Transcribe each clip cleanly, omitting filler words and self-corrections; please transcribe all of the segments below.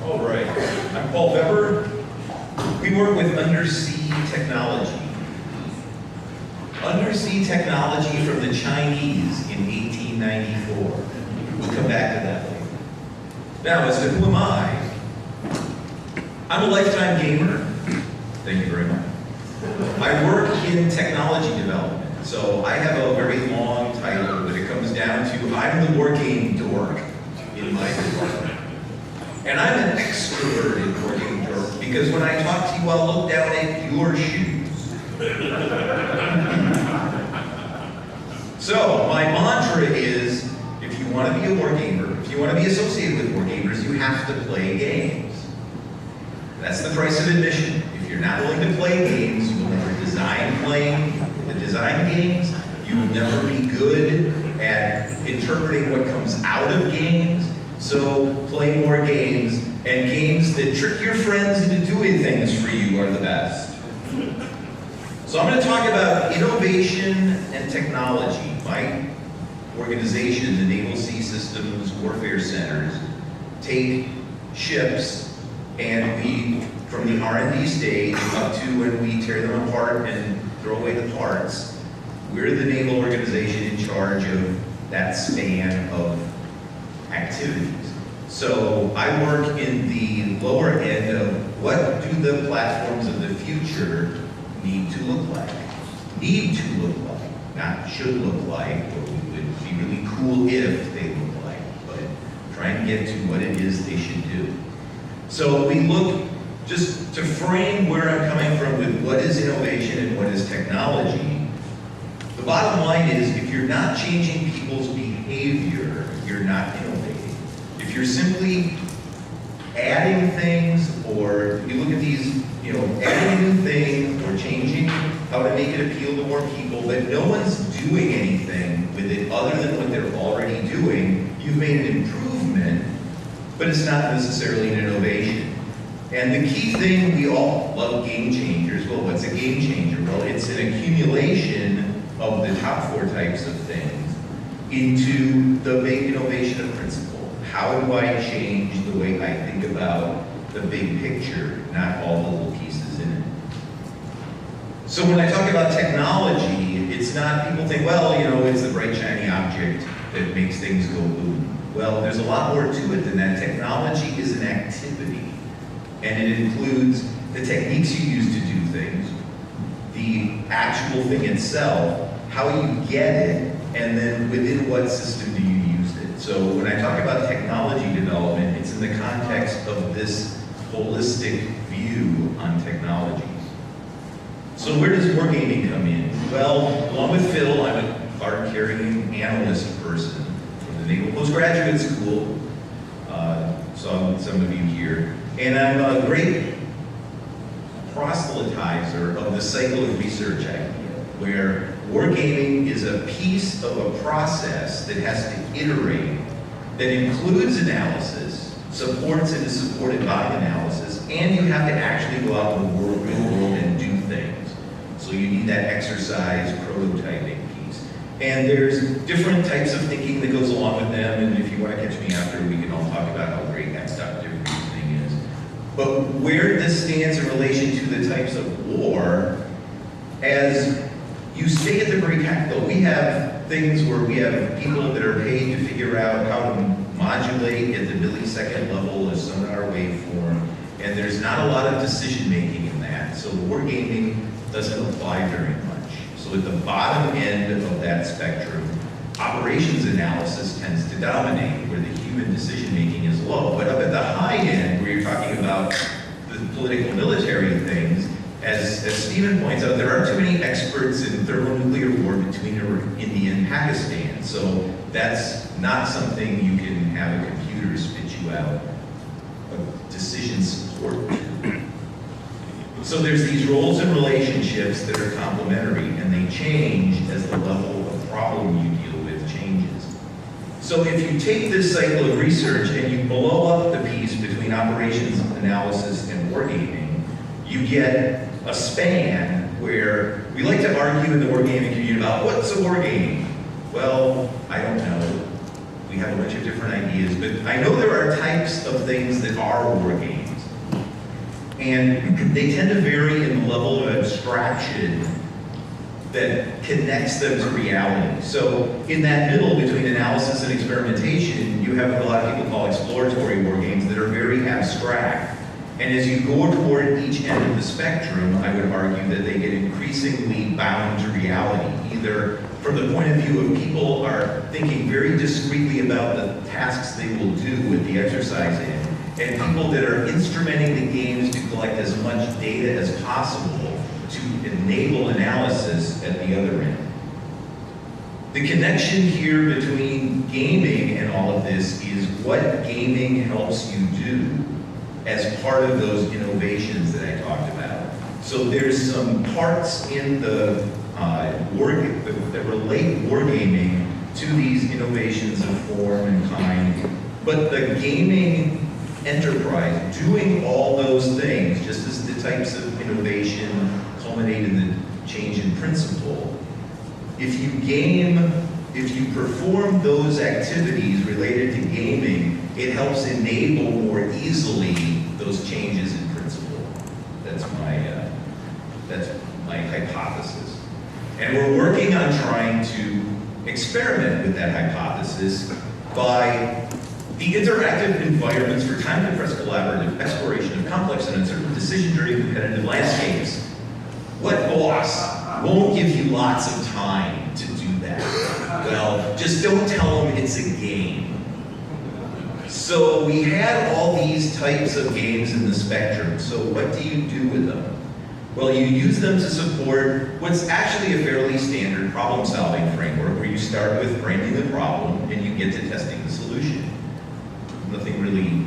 All right, I'm Paul Vebber. We work with undersea technology. Undersea technology from the Chinese in 1894. We'll come back to that later. Now, as to who am I? I'm a lifetime gamer. Thank you very much. I work in technology development, so I have a very long title, but it comes down to I'm the Wargaming dork in my department. And I'm an extroverted Wargaming dork because when I talk to you, I'll look down at your shoes. So my mantra is, if you want to be a wargamer, if you want to be associated with wargamers, you have to play games. That's the price of admission. If you're not willing to play games, you will never design games. You will never be good at interpreting what comes out of games. So play more games, and games that trick your friends into doing things for you are the best. So I'm going to talk about innovation and technology. My organization, the Naval Sea Systems Warfare Centers, take ships and we, from the R&D stage up to when we tear them apart and throw away the parts, we're the naval organization in charge of that span of activities. So I work in the lower end of what do the platforms of the future need to look like. Need to look like, not should look like, or would be really cool if they look like, but trying to get to what it is they should do. So we look, just to frame where I'm coming from with what is innovation and what is technology, the bottom line is if you're not changing people's behavior, you're not innovating. If you're simply adding things, or you look at these, adding a new thing or changing how to make it appeal to more people, but no one's doing anything with it other than what they're already doing, you've made an improvement, but it's not necessarily an innovation. And the key thing, we all love game changers. Well, what's a game changer? Well, it's an accumulation of the top four types of things into the big innovation of principle. How do I change the way I think about the big picture, not all the little pieces in it? So when I talk about technology, it's not, people think, well, it's the bright shiny object that makes things go boom. Well, there's a lot more to it than that. Technology is an activity, and it includes the techniques you use to do things, the actual thing itself, how you get it, and then within what system do you use it. So when I talk about technology development, it's in the context of this holistic view on technology. So where does wargaming come in? Well, along with Phil, I'm a card-carrying analyst person from the Naval Postgraduate School. Saw some of you here. And I'm a great proselytizer of the cycle of research idea, where wargaming is a piece of a process that has to iterate, that includes analysis, supports and is supported by analysis, and you have to actually go out in the real world and do things. So you need that exercise prototyping piece. And there's different types of thinking that goes along with them, and if you want to catch me after, we can all talk about how great that deductive reasoning is. But where this stands in relation to the types of war, as you stay at the very tactical, we have things where we have people that are paid to figure out how to modulate at the millisecond level a sonar waveform, and there's not a lot of decision making in that. So wargaming doesn't apply very much. So at the bottom end of that spectrum, operations analysis tends to dominate, where the human decision making is low. But up at the high end, where you're talking about the political military things, as Stephen points out, there aren't too many experts in thermonuclear war between India and Pakistan. So that's not something you can have a computer spit you out a decision support to. So there's these roles and relationships that are complementary, and they change as the level of problem you deal with changes. So if you take this cycle of research and you blow up the piece between operations analysis and wargaming, you get a span where we like to argue in the wargaming community about what's a wargame. Well, I don't know. We We have a bunch of different ideas, but I know there are types of things that are war games. And they tend to vary in the level of abstraction that connects them to reality. So in that middle between analysis and experimentation, you have what a lot of people call exploratory war games that are very abstract. And as you go toward each end of the spectrum, I would argue that they get increasingly bound to reality, either from the point of view of people are thinking very discreetly about the tasks they will do with the exercise in, and people that are instrumenting the games to collect as much data as possible to enable analysis at the other end. The connection here between gaming and all of this is what gaming helps you do as part of those innovations that I talked about. So there's some parts in the that relate wargaming to these innovations of form and kind, but the gaming enterprise doing all those things, just as the types of innovation culminate in the change in principle, if you perform those activities related to gaming, it helps enable more easily those changes in principle. That's my hypothesis. And we're working on trying to experiment with that hypothesis by the interactive environments for time-compressed collaborative exploration of complex and uncertain decision-driven competitive landscapes. What boss won't give you lots of time to do that? Well, just don't tell them it's a game. So we had all these types of games in the spectrum. So what do you do with them? Well, you use them to support what's actually a fairly standard problem-solving framework where you start with framing the problem and you get to testing the solution. Nothing really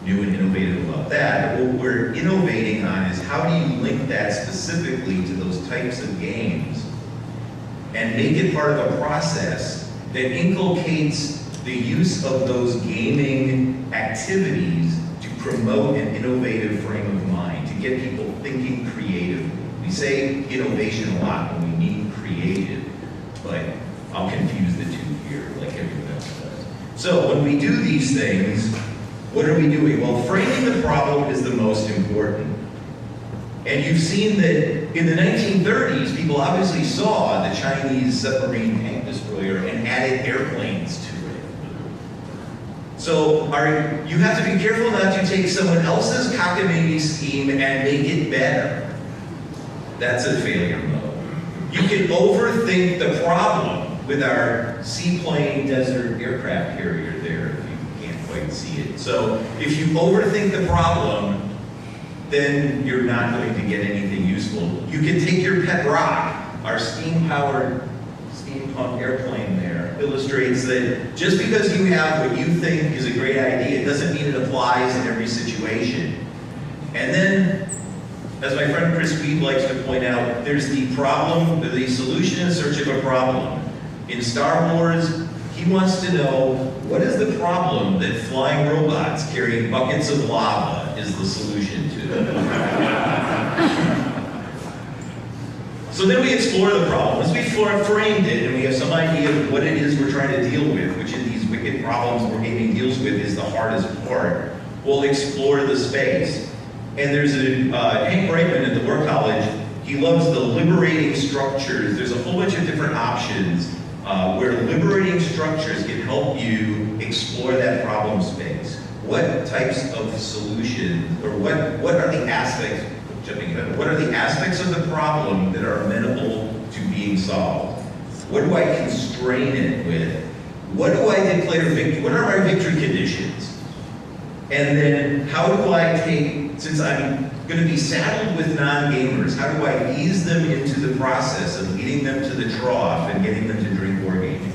new and innovative about that. But what we're innovating on is how do you link that specifically to those types of games and make it part of a process that inculcates the use of those gaming activities to promote an innovative frame of mind, to get people thinking creatively. We say innovation a lot when we mean creative, but I'll confuse the two here like everyone else does. So when we do these things, what are we doing? Well, framing the problem is the most important. And you've seen that in the 1930s, people obviously saw the Chinese submarine tank destroyer and added airplanes to it. So you have to be careful not to take someone else's cockamamie scheme and make it better. That's a failure mode. You can overthink the problem with our seaplane desert aircraft carrier there, if you can't quite see it. So if you overthink the problem, then you're not going to get anything useful. You can take your pet rock, our steam-powered steampunk airplane there, illustrates that just because you have what you think is a great idea, it doesn't mean it applies in every situation. And then, as my friend Chris Weed likes to point out, there's the problem, the solution in search of a problem. In Star Wars, he wants to know, what is the problem that flying robots carrying buckets of lava is the solution to? So then we explore the problem. Once we've framed it and we have some idea of what it is we're trying to deal with, which of these wicked problems wargaming deals with is the hardest part, we'll explore the space. And there's Hank Brightman at the War College, he loves the liberating structures. There's a whole bunch of different options where liberating structures can help you explore that problem space. What types of solutions, or what are the aspects, what are the aspects of the problem that are amenable to being solved? What do I constrain it with? What do I declare victory? What are my victory conditions? And then how do I take, since I'm going to be saddled with non-gamers, how do I ease them into the process of getting them to the trough and getting them to drink wargaming?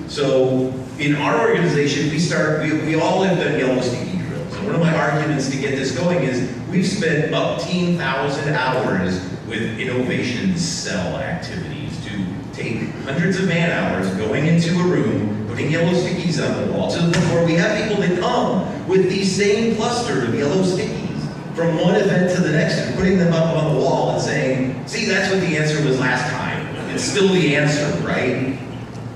So in our organization, we all have done yellow sticky drills. And one of my arguments to get this going is we've spent 18,000 hours with innovation cell activities to take hundreds of man hours going into a room, putting yellow stickies on the wall, to the point where we have people that come with the same cluster of yellow stickies from one event to the next and putting them up on the wall and saying, see, that's what the answer was last time. It's still the answer, right?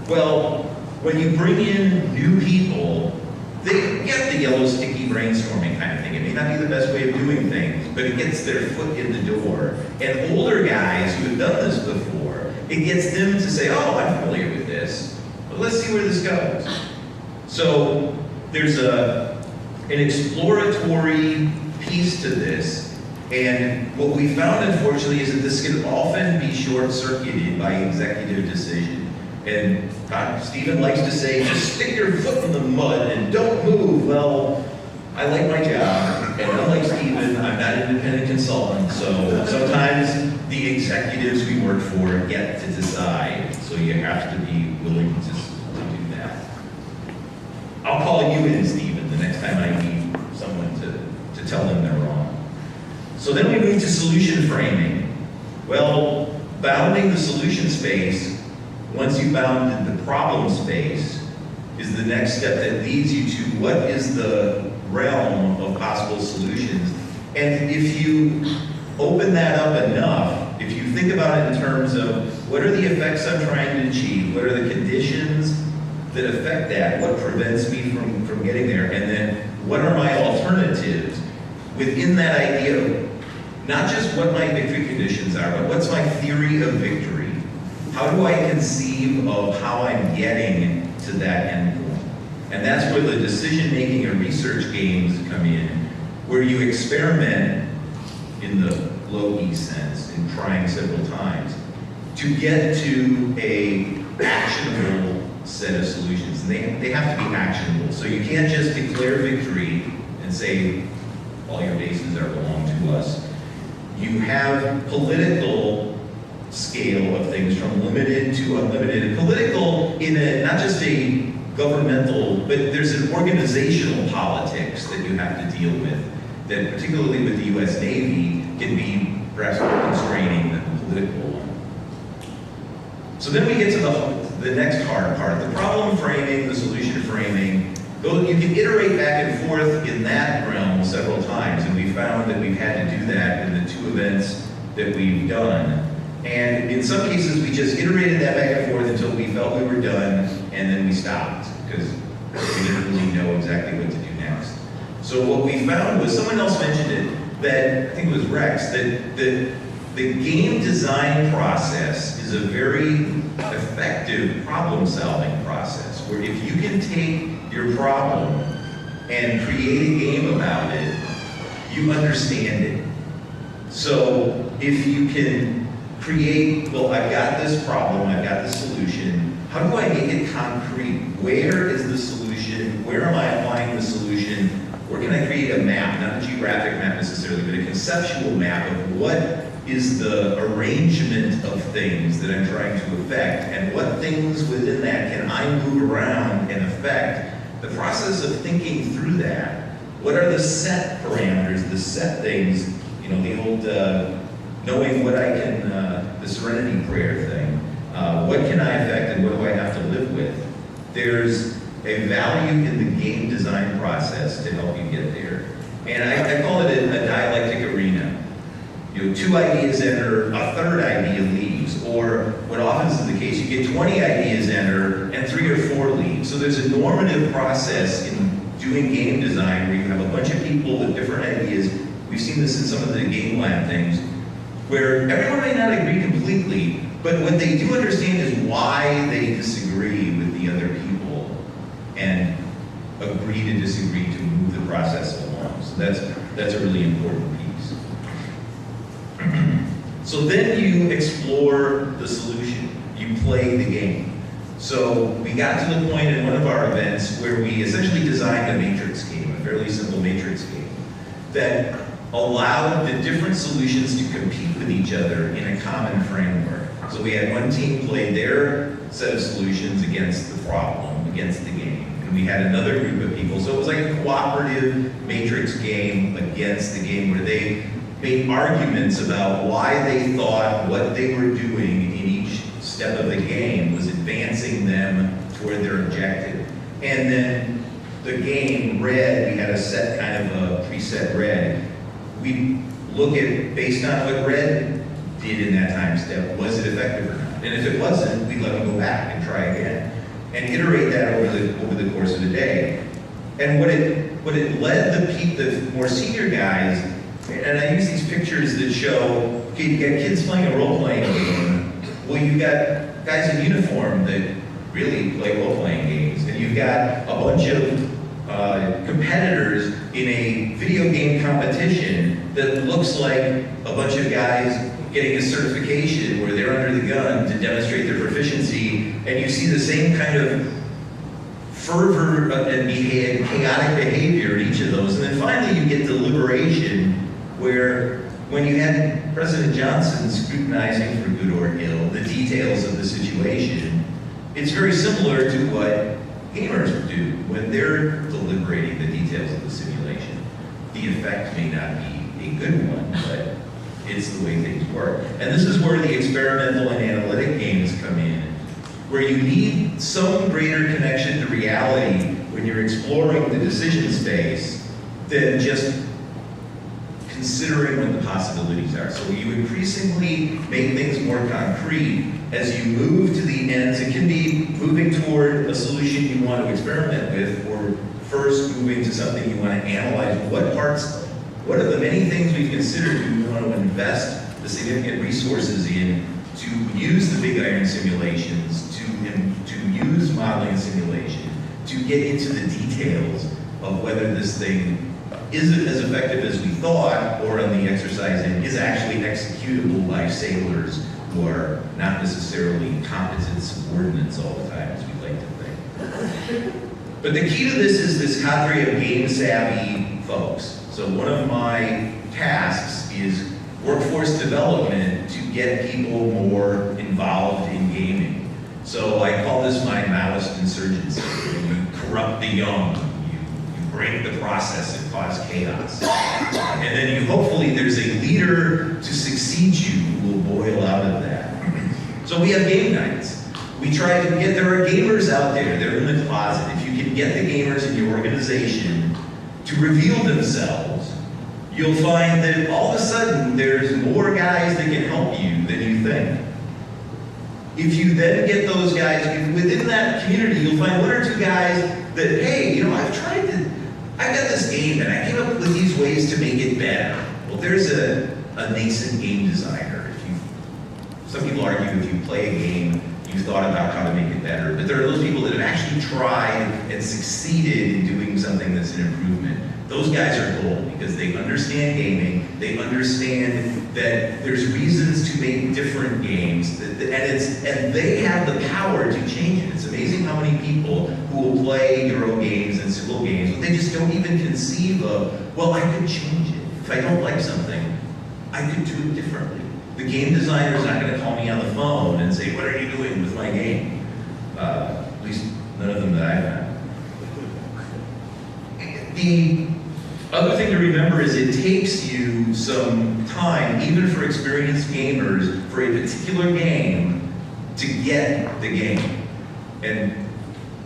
Well, when you bring in new people, they get the yellow sticky brainstorming kind of thing. It may not be the best way of doing things, but it gets their foot in the door. And older guys who have done this before, it gets them to say, oh, I'm familiar with this, but let's see where this goes. So there's an exploratory piece to this, and what we found, unfortunately, is that this can often be short-circuited by executive decision. And Stephen likes to say, just stick your foot in the mud and don't move. Well, I like my job, and unlike Stephen, I'm not an independent consultant, so sometimes the executives we work for get to decide, so you have to be willing to do that. I'll call you in, Stephen, the next time I need someone to tell them they're wrong. So then we move to solution framing. Well, bounding the solution space, once you've bounded the problem space, is the next step that leads you to what is the realm of possible solutions. And if you open that up enough, if you think about it in terms of what are the effects I'm trying to achieve, what are the conditions that affect that, what prevents me from getting there, and then what are my alternatives within that idea of not just what my victory conditions are, but what's my theory of victory? How do I conceive of how I'm getting to that end point? And that's where the decision-making and research games come in, where you experiment in the low-E sense, in trying several times, to get to a actionable set of solutions. And they have to be actionable. So you can't just declare victory and say, all your bases are belong to us. You have political scale of things from limited to unlimited. And political in a, not just a governmental, but there's an organizational politics that you have to deal with that, particularly with the US Navy, can be perhaps more constraining than the political one. So then we get to the next hard part, the problem framing, the solution framing. Though you can iterate back and forth in that realm several times, and we found that we've had to do that in the 2 events that we've done. And in some cases, we just iterated that back and forth until we felt we were done, and then we stopped, because we didn't really know exactly what to do next. So what we found was, someone else mentioned it, that, I think it was Rex, that the game design process is a very effective problem-solving process, where if you can take your problem and create a game about it, you understand it. So if you can create, well, I've got this problem, I've got the solution, how do I make it concrete? Where is the solution? Where am I applying the solution? Where can I create a map, not a geographic map necessarily, but a conceptual map of what is the arrangement of things that I'm trying to affect, and what things within that can I move around and affect? The process of thinking through that, what are the set parameters, the set things, you know, the old knowing what I can, the serenity prayer thing, what can I affect and what do I have to live with? There's a value in the game design process to help you get there. And I call it a dialectic arena. You know, 2 ideas enter, a third idea leaves, or what often is the case, you get 20 ideas enter and 3 or 4 leave. So there's a normative process in doing game design where you have a bunch of people with different ideas. We've seen this in some of the game lab things, where everyone may not agree completely, but what they do understand is why they disagree with the other people and agree to disagree to move the process along. So that's a really important piece. So then you explore the solution. You play the game. So we got to the point in one of our events where we essentially designed a matrix game, a fairly simple matrix game, that allowed the different solutions to compete with each other in a common framework. So we had one team play their set of solutions against the problem, against the game. And we had another group of people. So it was like a cooperative matrix game against the game where they made arguments about why they thought what they were doing in each step of the game was advancing them toward their objective. And then the game, red, we had a set kind of a preset red. We look at, based on what red did in that time step, was it effective or not? And if it wasn't, we'd let them go back and try again. and iterate that over the course of the day. And what it led the more senior guys, and I use these pictures that show, okay, you got kids playing a role-playing game. Well, you've got guys in uniform that really play role-playing games, and you've got a bunch of competitors in a video game competition that looks like a bunch of guys getting a certification where they're under the gun to demonstrate their proficiency, and you see the same kind of fervor and chaotic behavior in each of those. And then finally you get deliberation, where when you had President Johnson scrutinizing for good or ill the details of the situation, it's very similar to what gamers do when they're deliberating the details of the simulation. The effect may not be a good one, but it's the way things work. And this is where the experimental and analytic games come in, where you need some greater connection to reality when you're exploring the decision space than just considering what the possibilities are. So you increasingly make things more concrete as you move to the ends. It can be moving toward a solution you want to experiment with, or first moving to something you want to analyze. What of the many things we've considered do we want to invest the significant resources in to use the big iron simulations, to use modeling and simulation, to get into the details of whether this thing isn't as effective as we thought, or on the exercise end, is actually executable by sailors who are not necessarily competent subordinates all the time, as we like to think. But the key to this is this cadre of game-savvy folks. So one of my tasks is workforce development to get people more involved in gaming. So I call this my Maoist insurgency. You corrupt the young, you break the process and cause chaos. And then hopefully there's a leader to succeed you who will boil out of that. So we have game nights. We try to get, there are gamers out there, they're in the closet. If you can get the gamers in your organization to reveal themselves, you'll find that all of a sudden there's more guys that can help you than you think. If you then get those guys, within that community, you'll find one or two guys that, hey, I've got this game and I came up with these ways to make it better. Well, there's a nascent game designer. Some people argue if you play a game, you've thought about how to make it better. But there are those people that have actually tried and succeeded in doing something that's an improvement. Those guys are gold because they understand gaming. They understand that there's reasons to make different games, and they have the power to change it. It's amazing how many people who will play Euro games and civil games, but they just don't even conceive of, well, I could change it. If I don't like something, I could do it differently. The game designer is not going to call me on the phone and say, what are you doing with my game? At least none of them that I've had. The other thing to remember is it takes you some time, even for experienced gamers, for a particular game to get the game. And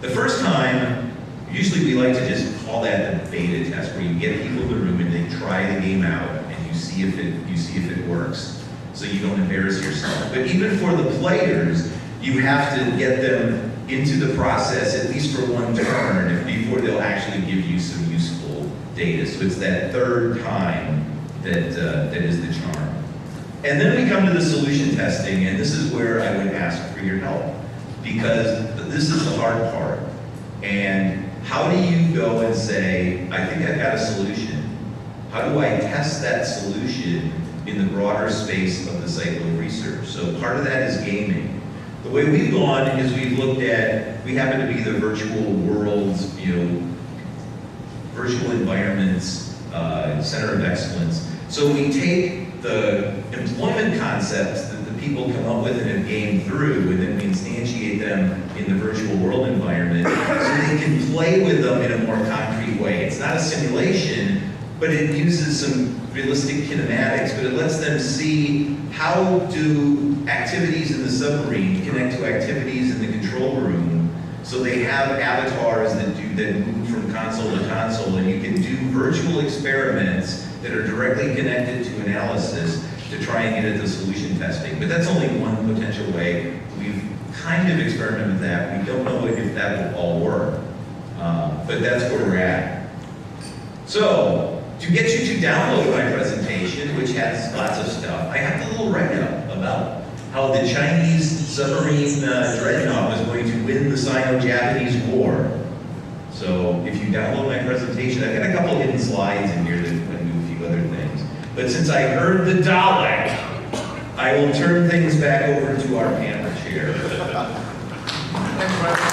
the first time, usually we like to just call that the beta test, where you get people in the room and they try the game out and you see if it works, so you don't embarrass yourself. But even for the players, you have to get them into the process at least for one turn before they'll actually give you some useful data. So it's that third time that is the charm. And then we come to the solution testing, and this is where I would ask for your help, because this is the hard part. And how do you go and say, I think I've got a solution. How do I test that solution in the broader space of the cycle of research? So part of that is gaming. The way we've gone is we've looked at, we happen to be the virtual worlds, virtual environments, center of excellence. So we take the employment concepts that the people come up with and have gamed through, and then we instantiate them in the virtual world environment so they can play with them in a more concrete way. It's not a simulation, but it uses some realistic kinematics, but it lets them see how do activities in the submarine connect to activities in the control room. So they have avatars that move from console to console, and you can do virtual experiments that are directly connected to analysis to try and get at the solution testing. But that's only one potential way. We've kind of experiment with that. We don't know if that will all work, but that's where we're at. So, to get you to download my presentation, which has lots of stuff, I have a little write-up about how the Chinese submarine dreadnought was going to win the Sino-Japanese War. So, if you download my presentation, I've got a couple hidden slides in here that do a few other things. But since I heard the Dalek, I will turn things back over to our panel chair. Thanks, Mike.